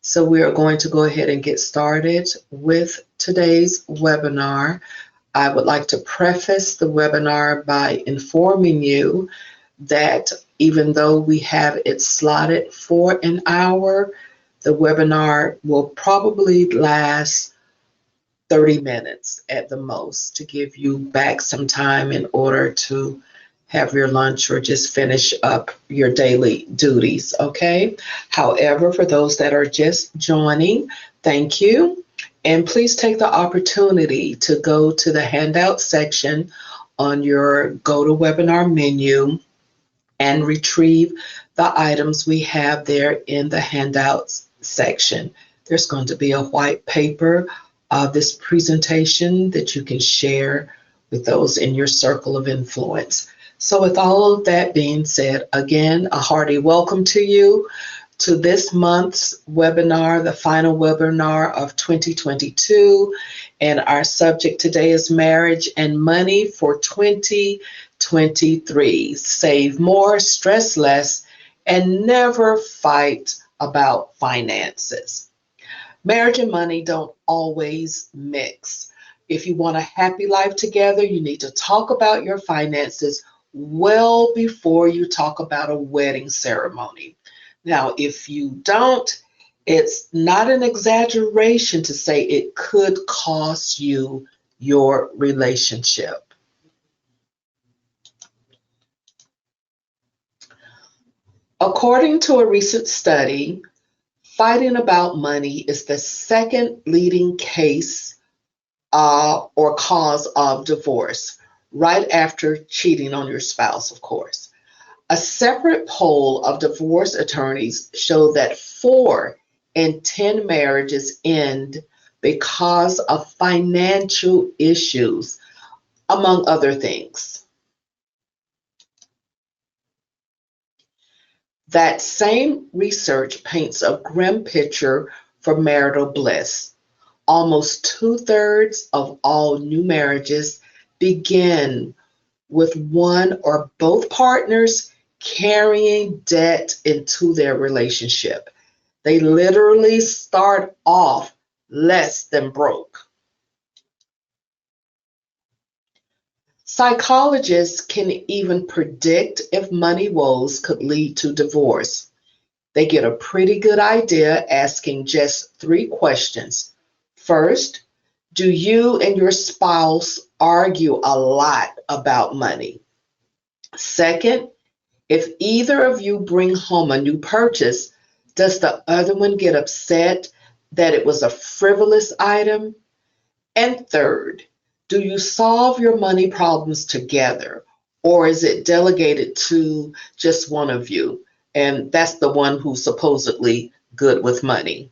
So we are going to go ahead and get started with today's webinar. I would like to preface the webinar by informing you that even though we have it slotted for an hour, the webinar will probably last 30 minutes at the most to give you back some time in order to have your lunch or just finish up your daily duties, okay? However, for those that are just joining, thank you. And please take the opportunity to go to the handout section on your GoToWebinar menu and retrieve the items we have there in the handouts section. There's going to be a white paper of this presentation that you can share with those in your circle of influence. So with all of that being said, again, a hearty welcome to you to this month's webinar, the final webinar of 2022. And our subject today is marriage and money for 2023. Save more, stress less, and never fight about finances. Marriage and money don't always mix. If you want a happy life together, you need to talk about your finances well before you talk about a wedding ceremony. Now, if you don't, it's not an exaggeration to say it could cost you your relationship. According to a recent study, fighting about money is the second leading case or cause of divorce, right after cheating on your spouse, of course. A separate poll of divorce attorneys showed that 4 in 10 marriages end because of financial issues, among other things. That same research paints a grim picture for marital bliss. Almost 2/3 of all new marriages begin with one or both partners carrying debt into their relationship. They literally start off less than broke. Psychologists can even predict if money woes could lead to divorce. They get a pretty good idea asking just 3 questions. First, do you and your spouse argue a lot about money? Second, if either of you bring home a new purchase, does the other one get upset that it was a frivolous item? And third, do you solve your money problems together, or is it delegated to just one of you? And that's the one who's supposedly good with money.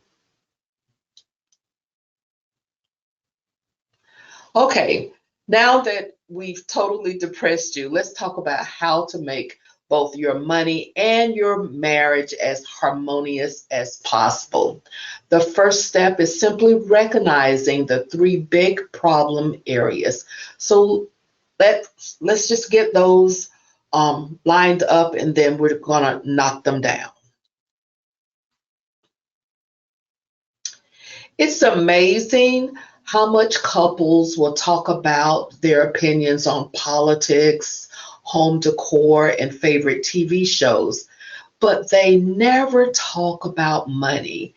Okay, now that we've totally depressed you, let's talk about how to make both your money and your marriage as harmonious as possible. The first step is simply recognizing the 3 big problem areas. So let's just get those lined up, and then we're going to knock them down. It's amazing how much couples will talk about their opinions on politics, home decor, and favorite TV shows, but they never talk about money,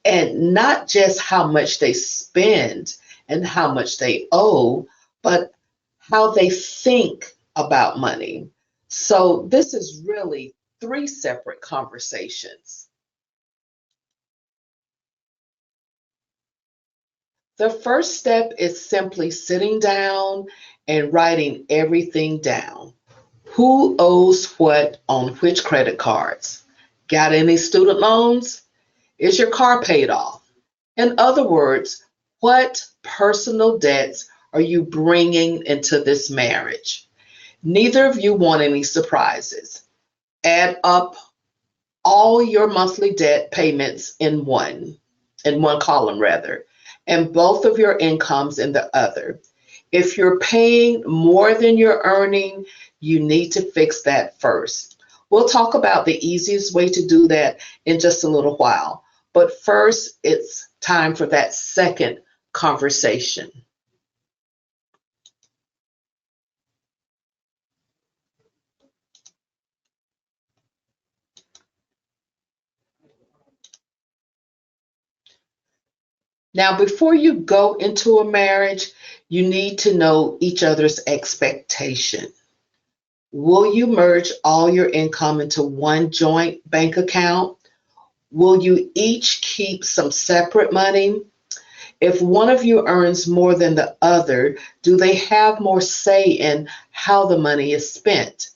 and not just how much they spend and how much they owe, but how they think about money. So this is really 3 separate conversations. The first step is simply sitting down and writing everything down. Who owes what on which credit cards? Got any student loans? Is your car paid off? In other words, what personal debts are you bringing into this marriage? Neither of you want any surprises. Add up all your monthly debt payments in one column rather, and both of your incomes in the other. If you're paying more than you're earning, you need to fix that first. We'll talk about the easiest way to do that in just a little while. But first, it's time for that second conversation. Now, before you go into a marriage, you need to know each other's expectation. Will you merge all your income into one joint bank account? Will you each keep some separate money? If one of you earns more than the other, do they have more say in how the money is spent?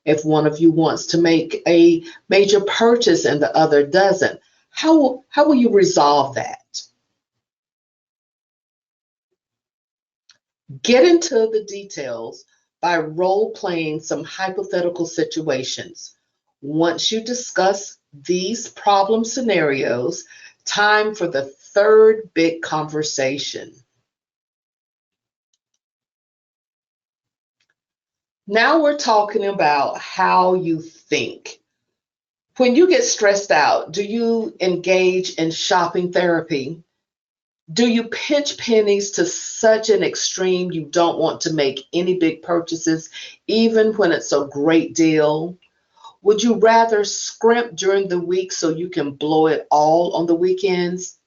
If one of you wants to make a major purchase and the other doesn't, how will you resolve that? Get into the details by role playing some hypothetical situations. Once you discuss these problem scenarios, time for the third big conversation. Now we're talking about how you think. When you get stressed out, do you engage in shopping therapy? Do you pinch pennies to such an extreme you don't want to make any big purchases, even when it's a great deal? Would you rather scrimp during the week so you can blow it all on the weekends?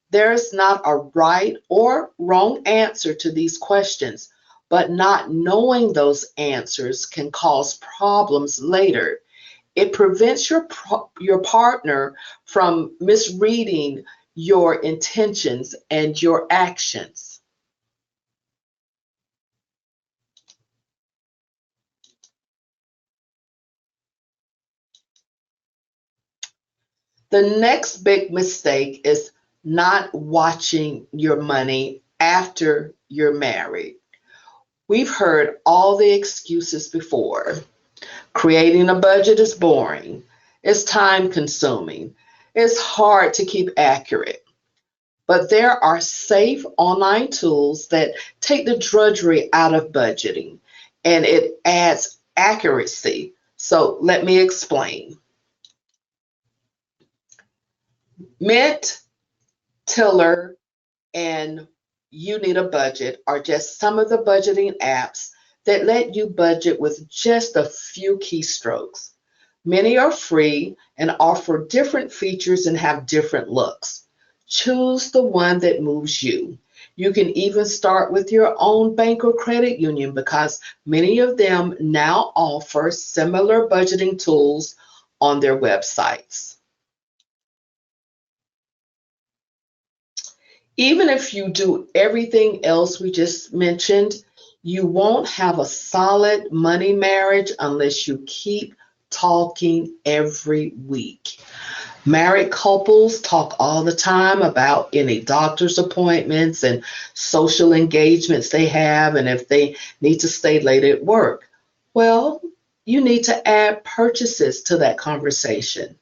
There's not a right or wrong answer to these questions, but not knowing those answers can cause problems later. It prevents your partner from misreading your intentions and your actions. The next big mistake is not watching your money after you're married. We've heard all the excuses before. Creating a budget is boring. It's time consuming. It's hard to keep accurate. But there are safe online tools that take the drudgery out of budgeting and it adds accuracy. So let me explain. Mint, Tiller, and You Need a Budget are just some of the budgeting apps that let you budget with just a few keystrokes. Many are free and offer different features and have different looks. Choose the one that moves you. You can even start with your own bank or credit union because many of them now offer similar budgeting tools on their websites. Even if you do everything else we just mentioned, you won't have a solid money marriage unless you keep talking every week. Married couples talk all the time about any doctor's appointments and social engagements they have, and if they need to stay late at work. Well, you need to add purchases to that conversation.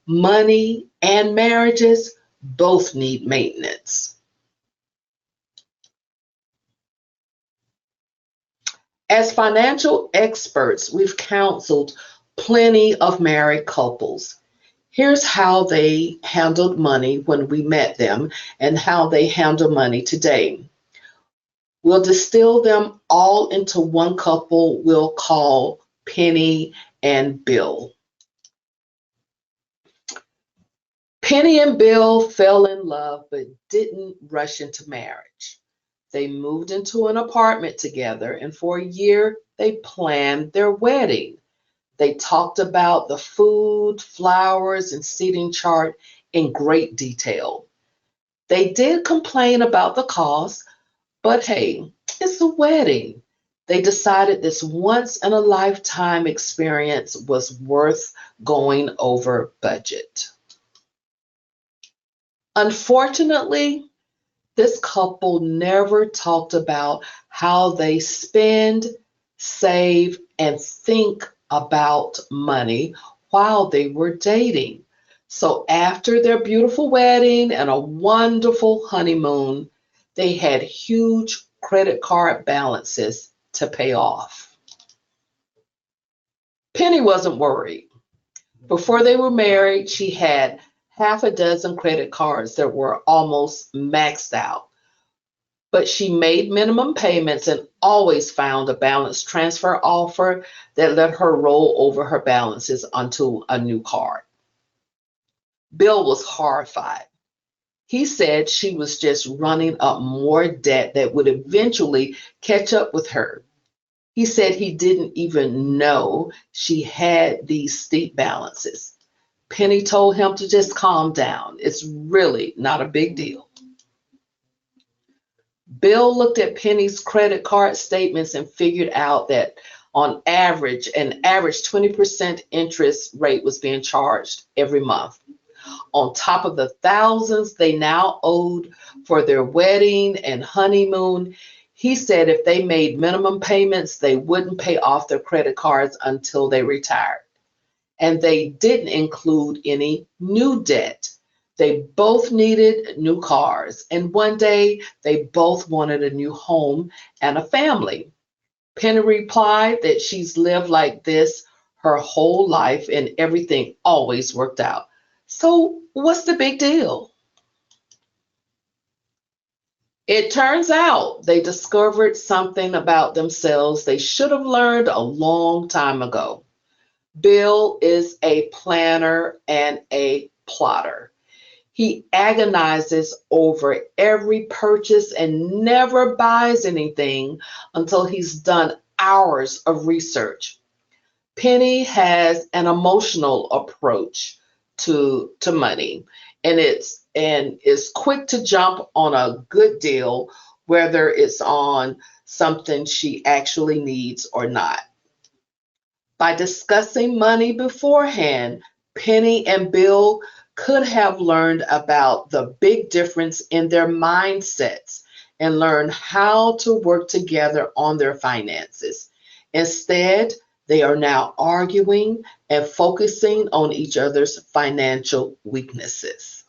Money and marriages both need maintenance. As financial experts, we've counseled plenty of married couples. Here's how they handled money when we met them and how they handle money today. We'll distill them all into one couple we'll call Penny and Bill. Penny and Bill fell in love but didn't rush into marriage. They moved into an apartment together, and for a year they planned their wedding. They talked about the food, flowers, and seating chart in great detail. They did complain about the cost, but hey, it's a wedding. They decided this once in a lifetime experience was worth going over budget. Unfortunately, this couple never talked about how they spend, save, and think about money while they were dating. So after their beautiful wedding and a wonderful honeymoon, they had huge credit card balances to pay off. Penny wasn't worried. Before they were married, she had half a dozen credit cards that were almost maxed out. But she made minimum payments and always found a balance transfer offer that let her roll over her balances onto a new card. Bill was horrified. He said she was just running up more debt that would eventually catch up with her. He said he didn't even know she had these steep balances. Penny told him to just calm down. It's really not a big deal. Bill looked at Penny's credit card statements and figured out that on average, an average 20% interest rate was being charged every month. On top of the thousands they now owed for their wedding and honeymoon, he said if they made minimum payments, they wouldn't pay off their credit cards until they retired. And they didn't include any new debt. They both needed new cars, and one day they both wanted a new home and a family. Penny replied that she's lived like this her whole life and everything always worked out. So, what's the big deal? It turns out they discovered something about themselves they should have learned a long time ago. Bill is a planner and a plotter. He agonizes over every purchase and never buys anything until he's done hours of research. Penny has an emotional approach to money, and is quick to jump on a good deal, whether it's on something she actually needs or not. By discussing money beforehand, Penny and Bill could have learned about the big difference in their mindsets and learned how to work together on their finances. Instead, they are now arguing and focusing on each other's financial weaknesses.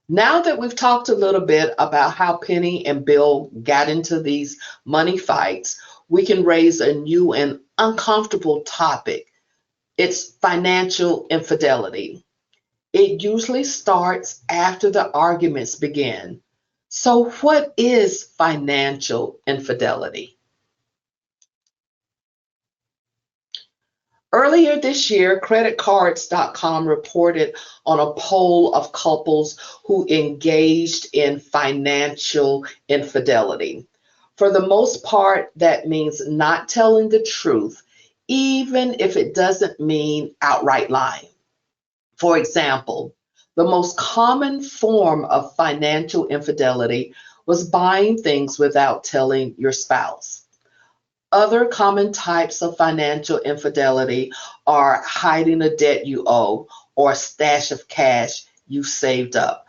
Now that we've talked a little bit about how Penny and Bill got into these money fights, we can raise a new and uncomfortable topic. It's financial infidelity. It usually starts after the arguments begin. So, what is financial infidelity? Earlier this year, creditcards.com reported on a poll of couples who engaged in financial infidelity. For the most part, that means not telling the truth, even if it doesn't mean outright lying. For example, the most common form of financial infidelity was buying things without telling your spouse. Other common types of financial infidelity are hiding a debt you owe or a stash of cash you saved up,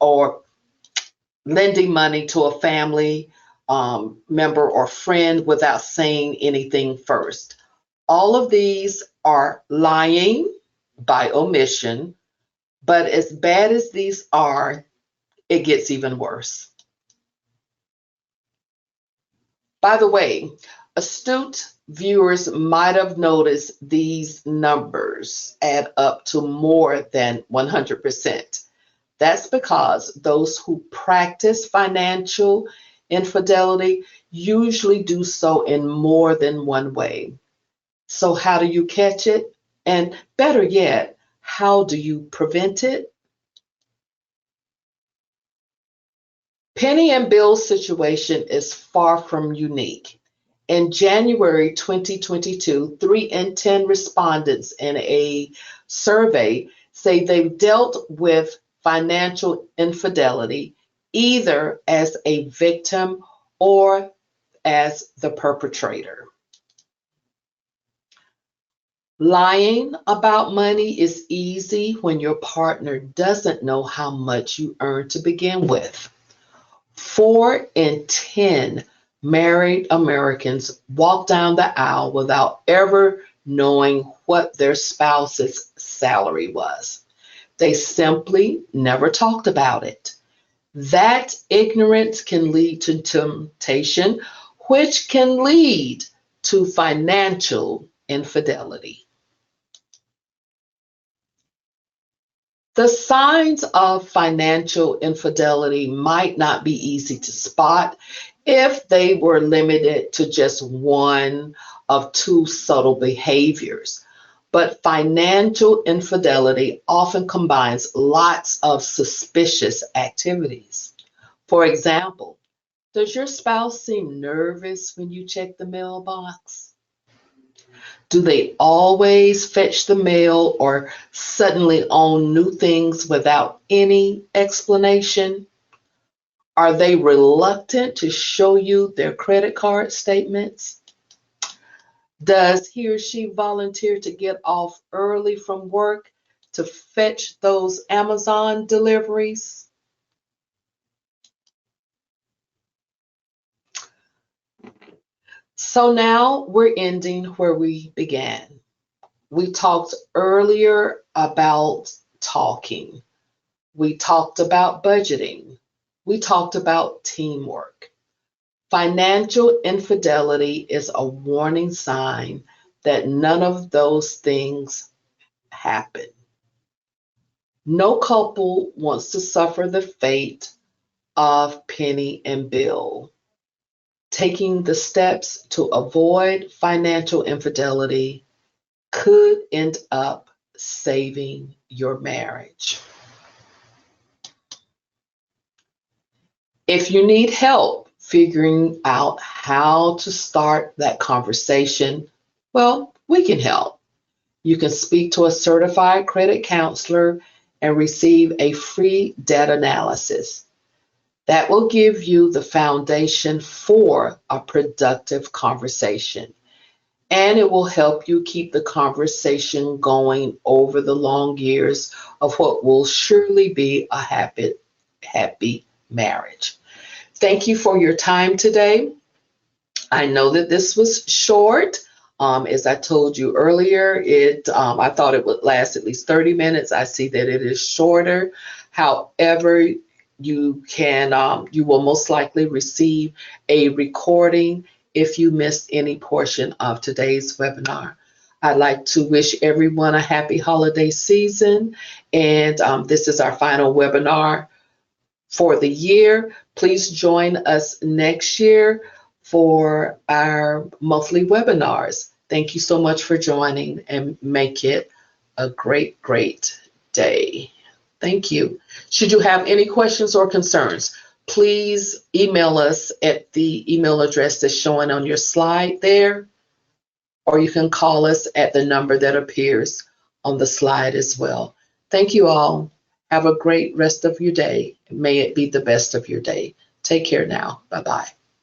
or lending money to a family member or friend without saying anything first. All of these are lying by omission, but as bad as these are, it gets even worse. By the way, astute viewers might have noticed these numbers add up to more than 100%. That's because those who practice financial infidelity usually do so in more than one way. So, how do you catch it? And better yet, how do you prevent it? Penny and Bill's situation is far from unique. In January 2022, 3 in 10 respondents in a survey say they've dealt with financial infidelity either as a victim or as the perpetrator. Lying about money is easy when your partner doesn't know how much you earn to begin with. 4 in 10 married Americans walk down the aisle without ever knowing what their spouse's salary was. They simply never talked about it. That ignorance can lead to temptation, which can lead to financial infidelity. The signs of financial infidelity might not be easy to spot if they were limited to just one of two subtle behaviors. But financial infidelity often combines lots of suspicious activities. For example, does your spouse seem nervous when you check the mailbox? Do they always fetch the mail or suddenly own new things without any explanation? Are they reluctant to show you their credit card statements? Does he or she volunteer to get off early from work to fetch those Amazon deliveries? So now we're ending where we began. We talked earlier about talking. We talked about budgeting. We talked about teamwork. Financial infidelity is a warning sign that none of those things happen. No couple wants to suffer the fate of Penny and Bill. Taking the steps to avoid financial infidelity could end up saving your marriage. If you need help figuring out how to start that conversation, well, we can help. You can speak to a certified credit counselor and receive a free debt analysis. That will give you the foundation for a productive conversation. And it will help you keep the conversation going over the long years of what will surely be a happy marriage. Thank you for your time today. I know that this was short. As I told you earlier, I thought it would last at least 30 minutes. I see that it is shorter. However, you will most likely receive a recording if you missed any portion of today's webinar. I'd like to wish everyone a happy holiday season, and this is our final webinar for the year. Please join us next year for our monthly webinars. Thank you so much for joining, and make it a great, great day. Thank you. Should you have any questions or concerns, please email us at the email address that's showing on your slide there, or you can call us at the number that appears on the slide as well. Thank you all. Have a great rest of your day. May it be the best of your day. Take care now. Bye-bye.